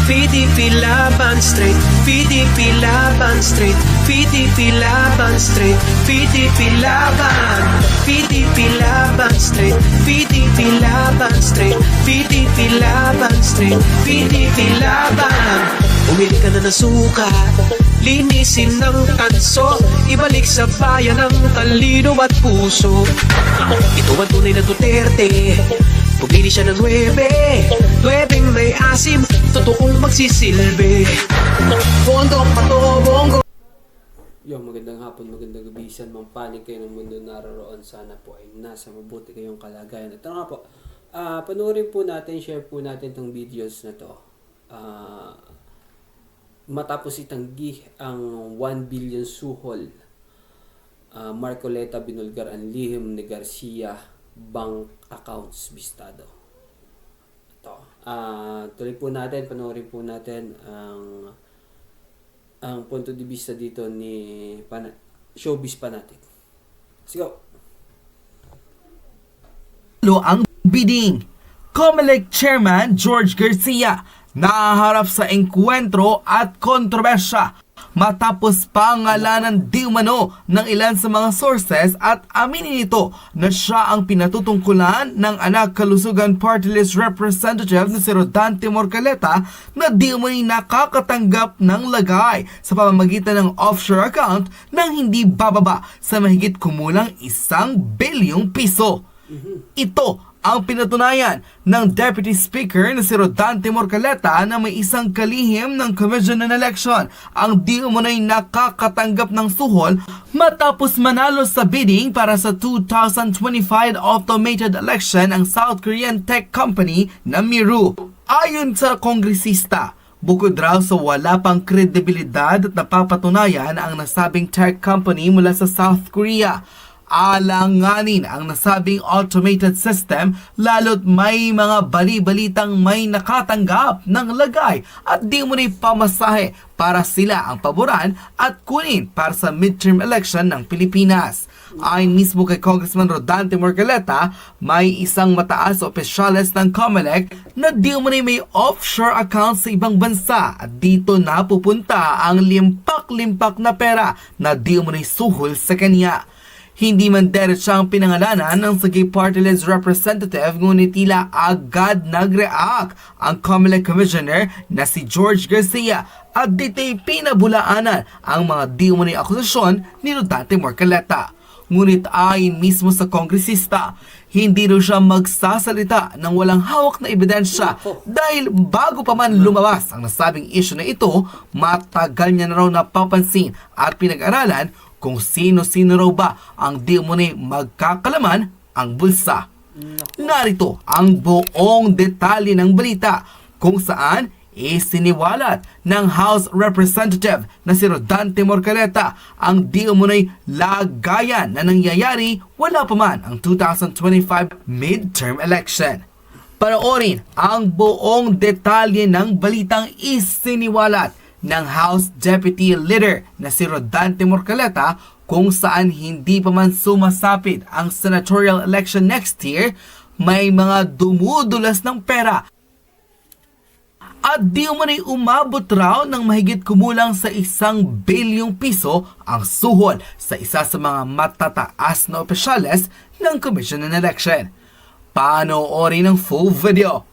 PDP Laban Straight, PDP Laban Straight, PDP Laban Straight, PDP Laban, PDP Laban Straight, PDP Laban Straight, PDP Laban Straight, PDP Laban. Umili ka na ng suka, linisin ng tanso, ibalik sa bayan ng talino at puso. Ito ang tunay na Duterte, pumili siya ng 9 may asim, totoong magsisilbi. Bondok patobong. Yo, magandang hapon, magandang gabi, saan mang panig kayo ng mundo naroon. Sana po ay nasa mabuti kayong kalagayan. Ito nga po, panoorin po natin, share po natin itong videos na to. Matapos itanggi ang 1 billion suhol, Marcoleta binulgar ang lihim ni Garcia bank accounts bistado. Ito, tuloy po natin, panoorin po natin ang punto de vista dito ni Showbiz Fanatic. Let's go! Ang bidding. COMELEC Chairman George Garcia nahaharap sa engkwentro at kontrobersya matapos pangalanan di umano ng ilan sa mga sources at aminin nito na siya ang pinatutungkulan ng anak kalusugan party list representative na si Rodante Morcaleta na di umano'y nakakatanggap ng lagay sa pamamagitan ng offshore account nang hindi bababa sa mahigit kumulang 1 bilyong piso. Ito ang pinatunayan ng Deputy Speaker na si Rodante Morcaleta na may isang kalihim ng Commission on Election ang di umunay nakakatanggap ng suhol matapos manalo sa bidding para sa 2025 automated election ang South Korean tech company na Miru. Ayon sa kongresista, bukod raw sa wala pang kredibilidad at napapatunayan ang nasabing tech company mula sa South Korea, alanganin ang nasabing automated system lalo't may mga bali-balitang may nakatanggap ng lagay at di mo na pamasahe para sila ang paboran at kunin para sa midterm election ng Pilipinas. Ayon mismo kay Congressman Rodante Morcaleta, may isang mataas opisyales ng COMELEC na di mo na may offshore account sa ibang bansa at dito napupunta ang limpak-limpak na pera na di mo na suhol sa kanya. Hindi man diretsang pinangalanan ng Sagip Party List representative ngunit tila agad nag-react ang COMELEC Commissioner na si George Garcia at dito'y pinabulaanan ang mga di umunay akusasyon ni Rodante Morcaleta. Ngunit ayon mismo sa kongresista, hindi rin siya magsasalita ng walang hawak na ebidensya dahil bago pa man lumabas ang nasabing issue na ito, matagal niya na raw napapansin at pinag-aralan kung sino-sino raw ba ang di umunay magkakalaman ang bulsa. Narito ang buong detalye ng balita kung saan isiniwalat ng House Representative na si Rodante Morcaleta ang di umunay lagayan na nangyayari wala pa man ang 2025 midterm election. Panoorin ang buong detalye ng balitang isiniwalat ng House Deputy Leader na si Rodante Morcaleta kung saan hindi pa man sumasapit ang senatorial election next year, may mga dumudulas ng pera at di umanay umabot raw ng mahigit kumulang sa 1 bilyong piso ang suhol sa isa sa mga matataas na opisyales ng Commission on Election. Panoorin ang full video.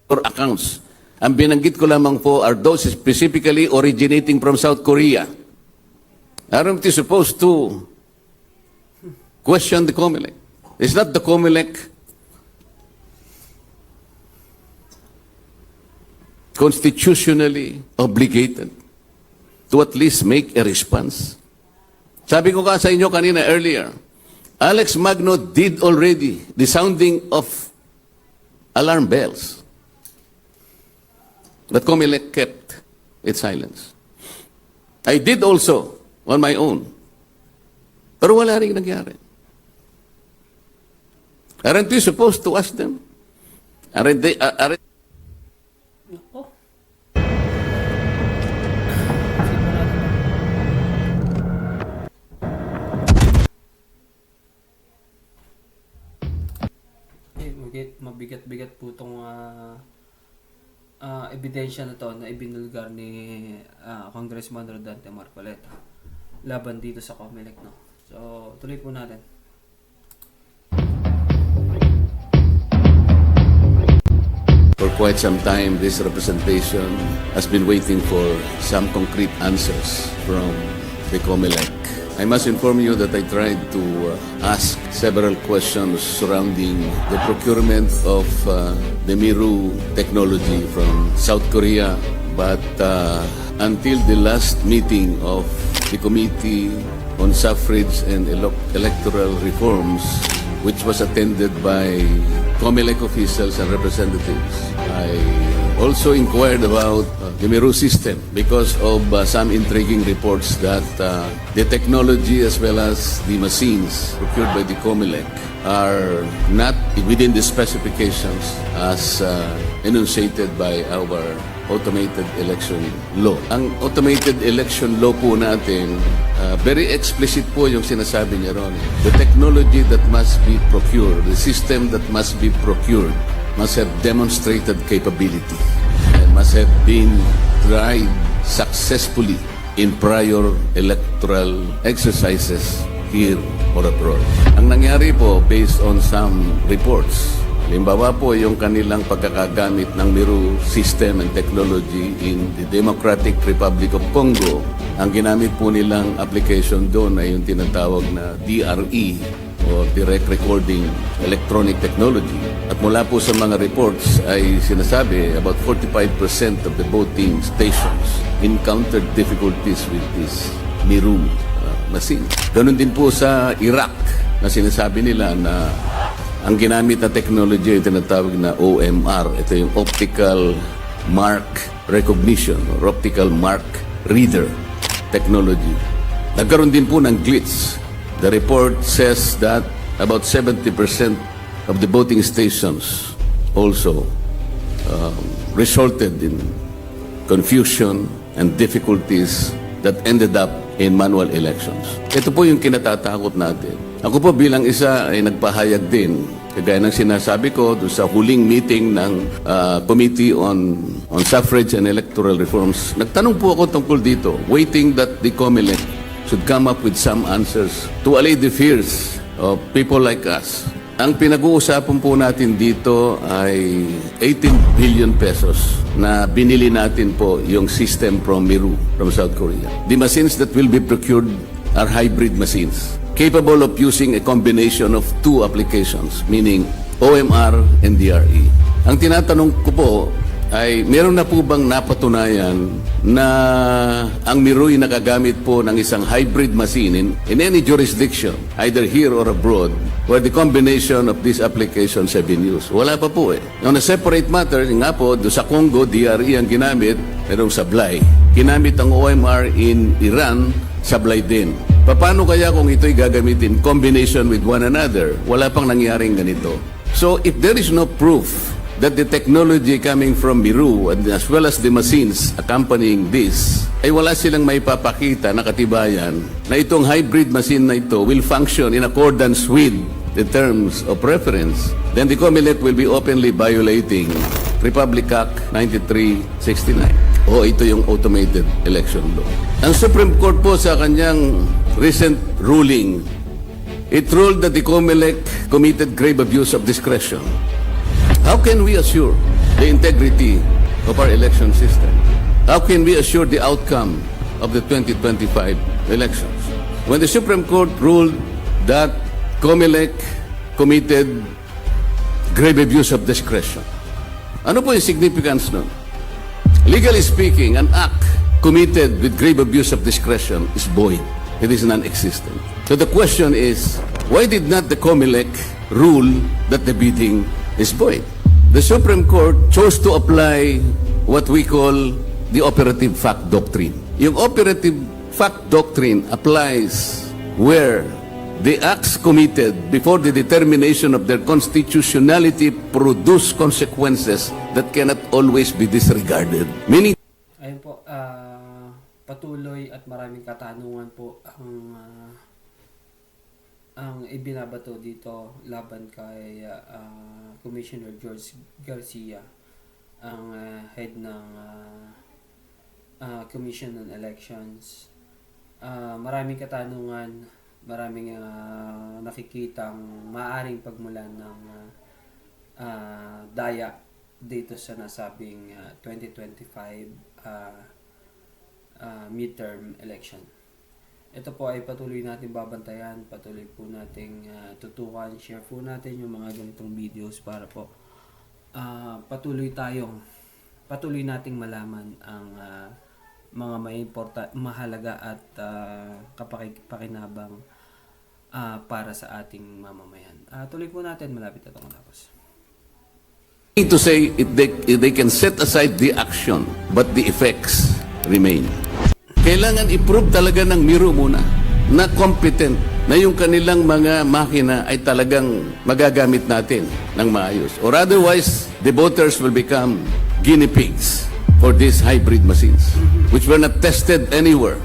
Or accounts. Ang binanggit ko lamang po are those specifically originating from South Korea. Aren't you supposed to question the COMELEC? Is not the COMELEC constitutionally obligated to at least make a response? Sabi ko ka sa inyo kanina earlier, Alex Magno did already the sounding of alarm bells. But COMELEC kept its silence. I did also on my own. Pero wala rin nangyari. Aren't we supposed to ask them? Aren't they, mabigat-bigat po itong ebidensya na to na ibinulgar ni Congressman Rodante Marcoleta laban dito sa COMELEC, no? So, tuloy po natin. For quite some time, this representation has been waiting for some concrete answers from the COMELEC. I must inform you that I tried to ask several questions surrounding the procurement of the Miru technology from South Korea, but until the last meeting of the Committee on Suffrage and Electoral Reforms, which was attended by COMELEC officials and representatives, I also inquired about the Miru system because of some intriguing reports that the technology as well as the machines procured by the COMELEC are not within the specifications as enunciated by our automated election law. Ang automated election law po natin, very explicit po yung sinasabi niya ron. The technology that must be procured, the system that must be procured, must have demonstrated capability and must have been tried successfully in prior electoral exercises here or abroad. Ang nangyari po, based on some reports, halimbawa po yung kanilang pagkakagamit ng Miru system and technology in the Democratic Republic of Congo, ang ginamit po nilang application doon ay yung tinatawag na DRE o Direct Recording Electronic Technology. At mula po sa mga reports ay sinasabi about 45% of the voting stations encountered difficulties with this Miru machine. Ganon din po sa Iraq na sinasabi nila na ang ginamit na technology ay tinatawag na OMR. Ito yung Optical Mark Recognition or Optical Mark Reader Technology. Nagkaroon din po ng glitch. The report says that about 70% of the voting stations also resulted in confusion and difficulties that ended up in manual elections. Ito po yung kinatatakot natin. Ako po bilang isa ay nagpahayag din, kagaya ng sinasabi ko doon sa huling meeting ng Committee on Suffrage and Electoral Reforms. Nagtanong po ako tungkol dito, waiting that the COMELEC should come up with some answers to allay the fears of people like us. Ang pinag-uusapan po natin dito ay 18 billion pesos na binili natin po yung system from Miru, from South Korea. The machines that will be procured are hybrid machines, capable of using a combination of two applications, meaning OMR and DRE. Ang tinatanong ko po ay meron na po bang napatunayan na ang Miru'y nakagamit po ng isang hybrid machine in any jurisdiction, either here or abroad, where the combination of these applications have been used? Wala pa po eh. On a separate matter, nga po, do sa Congo, DRE ang ginamit, merong sablay. Ginamit ang OMR in Iran, sablay din. Paano kaya kung ito'y gagamitin combination with one another? Wala pang nangyaring ganito. So if there is no proof that the technology coming from Miru and as well as the machines accompanying this ay wala silang may papakita na katibayan na itong hybrid machine na ito will function in accordance with the terms of reference, then the COMELEC will be openly violating Republic Act 9369 o ito yung automated election law. Ang Supreme Court po sa kanyang recent ruling, it ruled that the COMELEC committed grave abuse of discretion. How can we assure the integrity of our election system? How can we assure the outcome of the 2025 elections? When the Supreme Court ruled that COMELEC committed grave abuse of discretion, ano po yung significance nun? Legally speaking, an act committed with grave abuse of discretion is void. It is non-existent. So the question is, why did not the COMELEC rule that the bidding is void? The Supreme Court chose to apply what we call the operative fact doctrine. Yung operative fact doctrine applies where the acts committed before the determination of their constitutionality produce consequences that cannot always be disregarded. Meaning, Ayun po, patuloy at maraming katanungan po ang ibinabato dito laban kay Commissioner George Garcia ang head ng Commission on Elections. Maraming katanungan, maraming nakikitang maaring pagmulan ng daya dito sa nasabing 2025 midterm election. Ito po ay patuloy natin babantayan, patuloy po nating tutukan, share po natin yung mga ganitong videos para po patuloy nating malaman ang mga mahalaga at kapakipakinabang para sa ating mamamayan. Tuloy po natin, malapit na ito matapos. To say they can set aside the action, but the effects remain. Kailangan i-prove talaga ng Miro muna na competent, na yung kanilang mga makina ay talagang magagamit natin ng maayos. Or otherwise, the voters will become guinea pigs for these hybrid machines, which were not tested anywhere.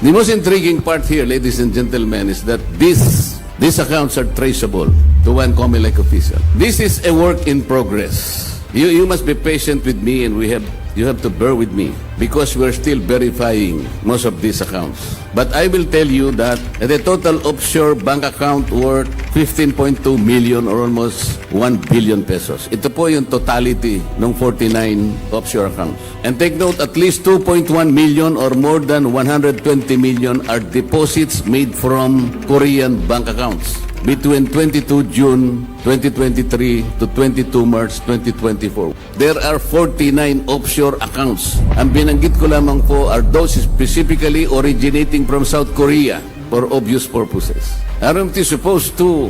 The most intriguing part here, ladies and gentlemen, is that these accounts are traceable to one COMELEC official. This is a work in progress. You must be patient with me, and you have to bear with me because we're still verifying most of these accounts. But I will tell you that the total offshore bank account worth 15.2 million or almost 1 billion pesos. Ito po yung totality ng 49 offshore accounts. And take note, at least 2.1 million or more than 120 million are deposits made from Korean bank accounts between 22 June 2023 to 22 March 2024. There are 49 offshore accounts. Ang binanggit ko lamang po are those specifically originating from South Korea for obvious purposes. Aren't you supposed to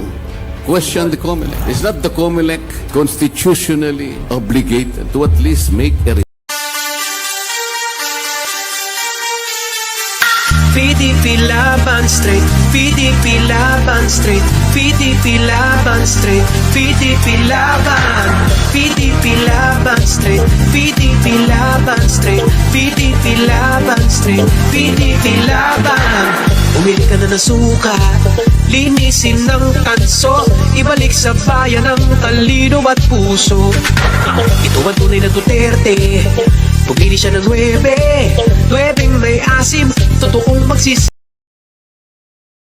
question the COMELEC? Is not the COMELEC constitutionally obligated to at least make a PDP Laban Straight, PDP Laban Straight, PDP Laban Straight, PDP Laban, PDP Laban Straight, PDP Laban Straight, PDP Laban Straight, PDP Laban. Umili ka na ng suka, linisin ng tanso, ibalik sa bayan ng talino at puso. Ito ang tunay na Duterte, pumili siya ng 9 may asim, totoong magsis